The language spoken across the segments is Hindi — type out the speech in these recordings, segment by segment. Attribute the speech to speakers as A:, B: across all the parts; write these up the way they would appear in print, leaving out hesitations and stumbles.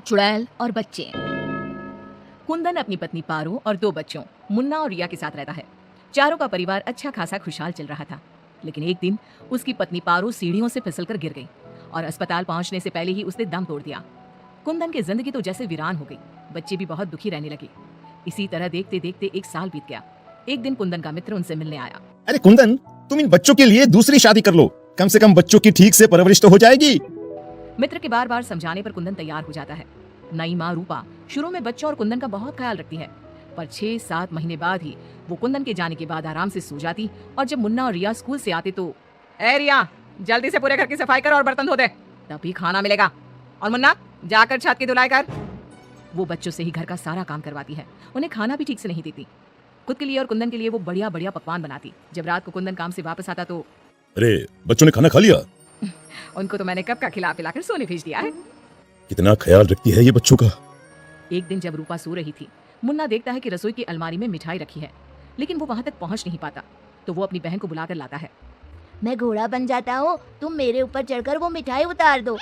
A: चुड़ैल और बच्चे। कुंदन अपनी पत्नी पारो और 2 बच्चों मुन्ना और रिया के साथ रहता है। चारों का परिवार अच्छा खासा खुशहाल चल रहा था, लेकिन एक दिन उसकी पत्नी पारो सीढ़ियों से फिसलकर गिर गई और अस्पताल पहुंचने से पहले ही उसने दम तोड़ दिया। कुंदन की जिंदगी तो जैसे वीरान हो गई। बच्चे भी बहुत दुखी रहने लगे। इसी तरह देखते देखते 1 साल बीत गया। एक दिन कुंदन का मित्र उनसे मिलने आया।
B: अरे कुंदन, तुम इन बच्चों के लिए दूसरी शादी कर लो, कम से कम बच्चों की ठीक से परवरिश तो हो जाएगी।
A: मित्र के बार बार समझाने पर कुंदन तैयार हो जाता है। नई माँ रूपा शुरू में बच्चों और कुंदन का बहुत ख्याल रखती है, पर 6-7 महीने बाद ही वो कुंदन के जाने के बाद आराम से सो जाती। और जब मुन्ना और रिया स्कूल से आते तो, ए रिया, जल्दी से पूरे घर की सफाई कर और बर्तन धो दे, तभी खाना मिलेगा। और मुन्ना, जाकर छत की धुलाई कर। वो बच्चों से ही घर का सारा काम करवाती है। उन्हें खाना भी ठीक से नहीं देती। खुद के लिए और कुंदन के लिए वो बढ़िया बढ़िया पकवान बनाती। जब रात को कुंदन काम से वापस आता तो,
B: अरे बच्चों ने खाना खा लिया?
A: उनको तो मैंने कब का खिला पिलाकर सोने भेज दिया है।
B: कितना ख्याल रखती है ये बच्चों का।
A: एक दिन जब रूपा सो रही थी, मुन्ना देखता है कि रसोई की अलमारी में मिठाई रखी है, लेकिन वो वहां तक पहुंच नहीं पाता। तो वो अपनी बहन को बुलाकर लाता है।
C: मैं घोड़ा बन जाता हूँ, तुम मेरे ऊपर चढ़कर वो मिठाई उतार दो।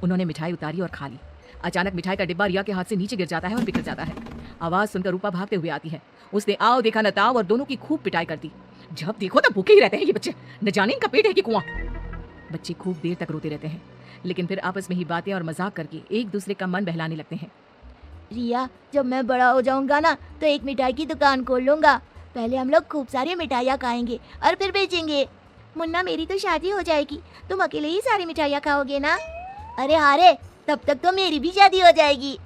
A: उन्होंने मिठाई उतारी और खा ली। अचानक मिठाई का डिब्बा रिया के हाथ से नीचे गिर जाता है और बिखर जाता है। आवाज सुनकर रूपा भागते हुए आती है। उसने आओ देखा न ताव और दोनों की खूब पिटाई कर दी। जब देखो तब भूखे ही रहते हैं ये बच्चे, न जाने इनका पेट है कि कुआं। बच्चे खूब देर तक रोते रहते हैं, लेकिन फिर आपस में ही बातें और मजाक करके एक दूसरे का मन बहलाने लगते हैं।
C: रिया, जब मैं बड़ा हो जाऊंगा ना तो एक मिठाई की दुकान खोल लूंगा। पहले हम लोग खूब सारी मिठाइयाँ खाएंगे और फिर बेचेंगे। मुन्ना, मेरी तो शादी हो जाएगी, तुम अकेले ही सारी मिठाइयाँ खाओगे ना? अरे हारे, तब तक तो मेरी भी शादी हो जाएगी।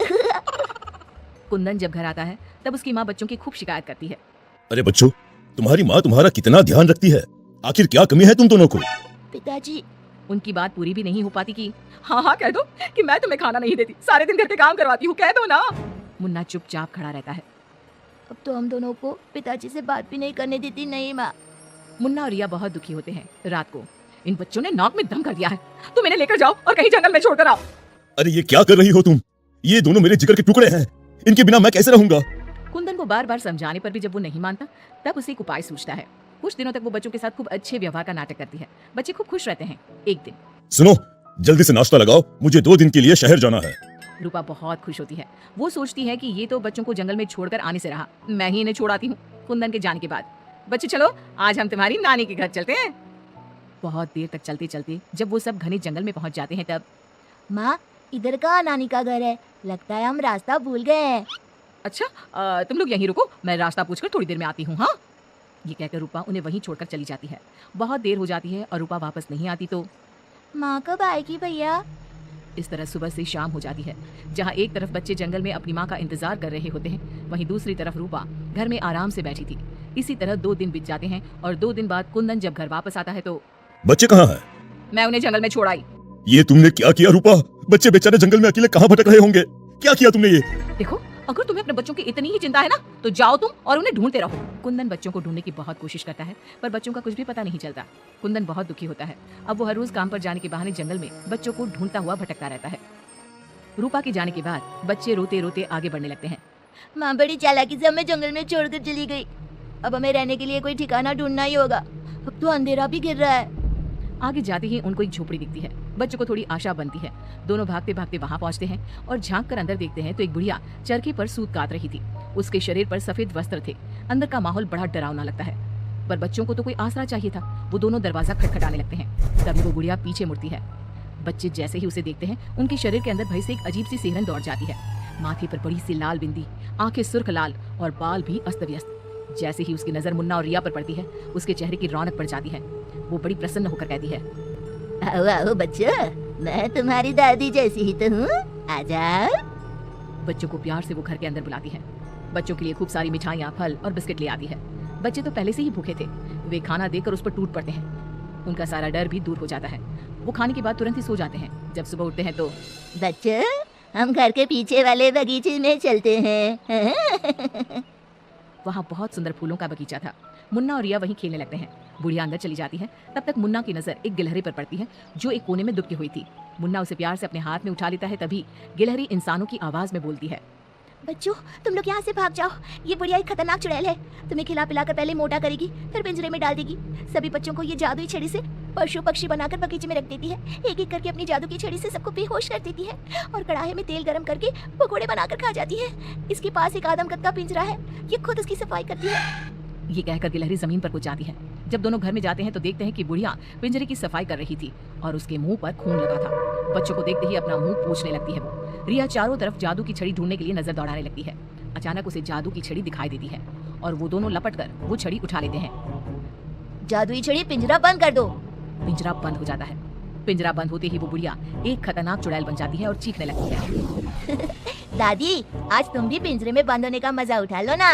A: कुंदन जब घर आता है तब उसकी माँ बच्चों की खूब शिकायत करती है।
B: अरे बच्चों, तुम्हारी माँ तुम्हारा कितना ध्यान रखती है, आखिर क्या कमी है तुम दोनों को?
C: पिताजी,
A: उनकी बात पूरी भी नहीं हो पाती कि हाँ कह दो कि मैं तुम्हें खाना नहीं देती, सारे दिन घर के काम करवाती हूँ, कह दो ना। मुन्ना चुपचाप खड़ा रहता है।
C: अब तो हम दोनों को पिताजी से बात भी नहीं करने देती। नहीं माँ।
A: मुन्ना और रिया बहुत दुखी होते हैं। रात को इन बच्चों ने नाक में दम कर दिया है, तुम इन्हें लेकर जाओ और कहीं जंगल में छोड़कर आओ।
B: अरे ये क्या कर रही हो तुम? ये दोनों मेरे जिगर के टुकड़े हैं, इनके बिना मैं कैसे रहूंगा?
A: कुंदन को बार बार समझाने पर भी जब वो नहीं मानता, तब उसे एक उपाय सूझता है। कुछ दिनों तक वो बच्चों के साथ खूब अच्छे व्यवहार का नाटक करती है। बच्चे खूब खुश रहते हैं। एक दिन,
B: सुनो, जल्दी से नाश्ता लगाओ, मुझे 2 दिन के लिए शहर जाना है।
A: रूपा बहुत खुश होती है। वो सोचती है कि ये तो बच्चों को जंगल में छोड़कर आने से रहा, मैं ही इन्हें छोड़ाती हूँ। कुंदन के जाने के बाद, बच्चे चलो आज हम तुम्हारी नानी के घर चलते हैं। बहुत देर तक चलते चलते जब वो सब घने जंगल में पहुंच जाते हैं तब,
C: माँ, इधर का नानी का घर है, लगता है हम रास्ता भूल गए हैं।
A: अच्छा, तुम लोग यहीं रुको, मैं रास्ता पूछकर थोड़ी देर में आती हूँ। हाँ, ये कहकर रूपा उन्हें वहीं छोड़कर चली जाती है। बहुत देर हो जाती है और रूपा वापस नहीं आती तो
C: माँ कब आएगी भैया?
A: इस तरह सुबह से शाम हो जाती है। जहाँ एक तरफ बच्चे जंगल में अपनी माँ का इंतजार कर रहे होते हैं, वहीं दूसरी तरफ रूपा घर में आराम से बैठी थी। इसी तरह 2 दिन बीत जाते हैं और 2 दिन बाद कुंदन जब घर वापस आता है तो,
B: बच्चे कहाँ हैं?
A: मैं उन्हें जंगल में छोड़ आई।
B: ये तुमने क्या किया रूपा? बच्चे बेचारे जंगल में अकेले कहाँ भटक रहे होंगे? क्या किया तुमने ये?
A: देखो, अगर तुम्हें अपने बच्चों की इतनी ही चिंता है ना, तो जाओ तुम और उन्हें ढूंढते रहो। कुंदन बच्चों को ढूंढने की बहुत कोशिश करता है, पर बच्चों का कुछ भी पता नहीं चलता। कुंदन बहुत दुखी होता है। अब वो हर रोज काम पर जाने के बहाने जंगल में बच्चों को ढूंढता हुआ भटकता रहता है। रूपा के जाने के बाद बच्चे रोते रोते आगे बढ़ने लगते हैं।
C: माँ बड़ी चालाकी से हमें जंगल में छोड़कर चली गई। अब हमें रहने के लिए कोई ठिकाना ढूंढना ही होगा। अब तो अंधेरा भी गिर रहा है।
A: आगे जाते ही उनको एक झोपड़ी दिखती है। बच्चों को थोड़ी आशा बनती है। दोनों भागते भागते वहां पहुंचते हैं और झांक कर अंदर देखते हैं तो एक बुढ़िया चरखे पर सूत काट रही थी। उसके शरीर पर सफेद वस्त्र थे। अंदर का माहौल बड़ा डरावना लगता है, पर बच्चों को तो कोई आसरा चाहिए था। वो दोनों दरवाजा खटखटाने लगते हैं। तभी वो बुढ़िया पीछे मुड़ती है। बच्चे जैसे ही उसे देखते हैं, उनके शरीर के अंदर भय से एक अजीब सी सिहरन दौड़ जाती है। माथे पर बड़ी सी लाल बिंदी, आंखें सुर्ख लाल और बाल भी अस्त व्यस्त। जैसे ही उसकी नजर मुन्ना और रिया पर पड़ती है, उसके चेहरे की रौनक बढ़ जाती है। वो बड़ी प्रसन्न होकर कहती है,
C: आओ आओ बच्चों, मैं तुम्हारी दादी जैसी ही तो हूँ, आ जाओ।
A: बच्चों को प्यार से वो घर के अंदर बुलाती है। बच्चों के लिए खूब सारी मिठाइयाँ, फल और बिस्किट ले आती है। बच्चे तो पहले से ही भूखे थे। वे खाना देकर उस पर टूट पड़ते हैं। उनका सारा डर भी दूर हो जाता है। वो खाने के बाद तुरंत ही सो जाते हैं। जब सुबह उठते हैं तो,
C: बच्चों, हम घर के पीछे वाले बगीचे में चलते हैं।
A: वहाँ बहुत सुंदर फूलों का बगीचा था। मुन्ना और रिया वहीं खेलने लगते हैं। बुढ़िया अंदर चली जाती है। तब तक मुन्ना की नजर एक गिलहरी पर पड़ती है जो एक कोने में दुबकी हुई थी। मुन्ना उसे प्यार से अपने हाथ में उठा लेता है। तभी गिलहरी इंसानों की आवाज में बोलती है,
C: बच्चों, तुम लोग यहाँ से भाग जाओ। ये बुढ़िया एक खतरनाक चुड़ैल है। तुम्हें खिला पिला कर पहले मोटा करेगी, फिर पिंजरे में डाल देगी। सभी बच्चों को ये जादुई छड़ी से पशु पक्षी बनाकर बगीचे में रख देती है। एक एक करके अपनी जादू की छड़ी से सबको बेहोश कर देती है और कढ़ाई में तेल गरम करके पकोड़े बनाकर खा जाती है। इसके पास एक आदमकद का पिंजरा है, ये खुद उसकी सफाई करती है।
A: ये कहकर गिलहरी जमीन पर कूद जाती है। जब दोनों घर में जाते हैं तो देखते हैं कि बुढ़िया पिंजरे की सफाई कर रही थी और उसके मुंह पर खून लगा था। बच्चों को देखते ही अपना मुंह पोंछने लगती है वो। रिया चारों तरफ जादू की छड़ी ढूंढने के लिए नजर दौड़ाने लगती है। अचानक उसे जादू की छड़ी दिखाई देती है और वो दोनों लपट कर वो छड़ी उठा लेते हैं।
C: जादुई छड़ी, पिंजरा बंद कर दो।
A: पिंजरा बंद हो जाता है। पिंजरा बंद होते ही वो बुढ़िया एक खतरनाक चुड़ैल बन जाती है और चीखने लगती है।
C: दादी, आज तुम भी पिंजरे में बंद होने का मजा उठा लो ना।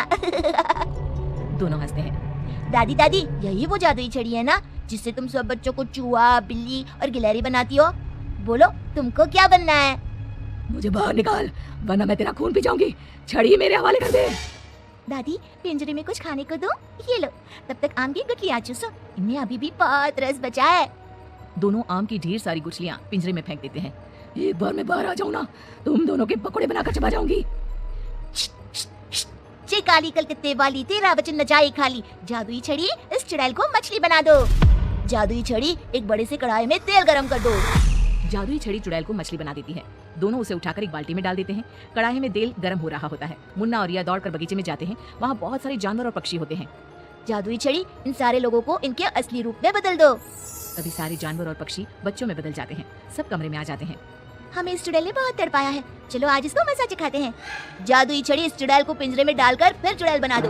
A: दोनों हंसते हैं।
C: दादी दादी, यही वो जादुई छड़ी है ना जिससे तुम सब बच्चों को चूहा, बिल्ली और गिलहरी बनाती हो? बोलो, तुमको क्या बनना है?
A: मुझे बाहर निकाल, वरना मैं तेरा खून पी जाऊंगी। छड़ी मेरे हवाले कर दे।
C: दादी, पिंजरे में कुछ खाने को दो। ये लो, तब तक आम की गुठलियां चूसो, इनमें अभी भी बहुत रस बचा है।
A: दोनों आम की ढेर सारी गुठलियां पिंजरे में फेंक देते हैं। एक बार मैं बाहर आ जाऊं ना, तुम दोनों के पकोड़े बनाकर चबा जाऊंगी।
C: चे काली कलकत्ते वाली, तेरा वचन न जाए खाली। जादुई छड़ी, इस चुड़ैल को मछली बना दो। जादुई छड़ी, एक बड़े से कढ़ाई में तेल गरम कर दो।
A: जादुई छड़ी चुड़ैल को मछली बना देती है। दोनों उसे उठाकर एक बाल्टी में डाल देते हैं। कढ़ाई में तेल गर्म हो रहा होता है। मुन्ना और रिया दौड़कर बगीचे में जाते हैं। वहाँ बहुत सारे जानवर और पक्षी होते हैं।
C: जादुई छड़ी, इन सारे लोगों को इनके असली रूप में बदल दो।
A: तभी सारे जानवर और पक्षी बच्चों में बदल जाते हैं। सब कमरे में आ जाते हैं।
C: हमें इस चुड़ैल ने बहुत तड़पाया है, चलो आज इसको मजा चखाते हैं। जादुई छड़ी, इस चुड़ैल को पिंजरे में डालकर फिर चुड़ैल बना दो।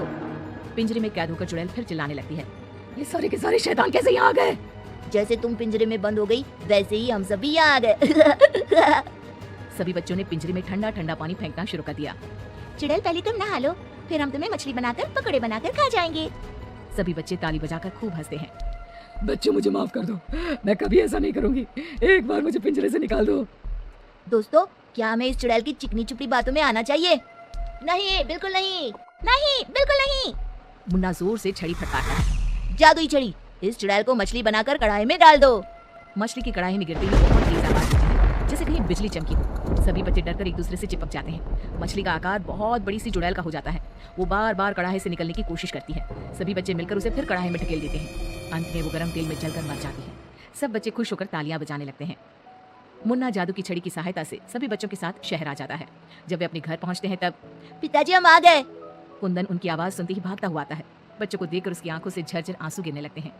A: पिंजरे में कैद होकर चुड़ैल फिर चिल्लाने लगती है। ये सारे के सारे शैतान कैसे यहाँ आ गए?
C: जैसे तुम पिंजरे में बंद हो गई, वैसे ही हम सभी यहाँ आ गए।
A: सभी बच्चों ने पिंजरे में ठंडा ठंडा पानी फेंकना शुरू कर दिया।
C: चुड़ैल, पहले तुम नहा लो, फिर हम तुम्हें मछली बनाकर पकौड़े बनाकर खा जाएंगे।
A: सभी बच्चे ताली बजाकर खूब हंसते हैं। बच्चों, मुझे माफ कर दो, मैं कभी ऐसा नहीं करूंगी। एक बार मुझे पिंजरे से निकाल दो।
C: दोस्तों, क्या हमें इस चुड़ैल की चिकनी चुपड़ी बातों में आना चाहिए? नहीं, बिल्कुल नहीं, नहीं, बिल्कुल नहीं।
A: मुन्ना जोर से छड़ी फटकारता है।
C: जादुई छड़ी, इस चुड़ैल को मछली बनाकर कढ़ाई में डाल दो।
A: मछली की कढ़ाई में गिरते ही बहुत तेज आवाज होती है, जैसे कहीं बिजली चमकी हो। सभी बच्चे डरकर एक दूसरे से चिपक जाते हैं। मछली का आकार बहुत बड़ी सी चुड़ैल का हो जाता है। वो बार बार कढ़ाई से निकलने की कोशिश करती है। सभी बच्चे मिलकर उसे फिर कढ़ाई में ढकेल देते हैं। अंत में वो गर्म तेल में जलकर मर जाती है। सब बच्चे खुश होकर तालियां बजाने लगते हैं। मुन्ना जादू की छड़ी की सहायता से सभी बच्चों के साथ शहर आ जाता है। जब वे अपने घर पहुंचते हैं तब
C: पिताजी, हम आ गए।
A: कुंदन उनकी आवाज सुनते ही भागता हुआ आता है। बच्चों को देखकर उसकी आंखों से झरझर आंसू गिरने लगते हैं।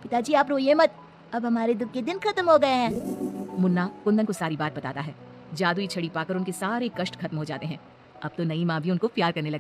C: पिताजी, आप रोइए मत, अब हमारे दुख के दिन खत्म हो गए हैं।
A: मुन्ना कुंदन को सारी बात बताता है। जादुई छड़ी पाकर उनके सारे कष्ट खत्म हो जाते हैं। अब तो नई माँ भी उनको प्यार करने लगती है।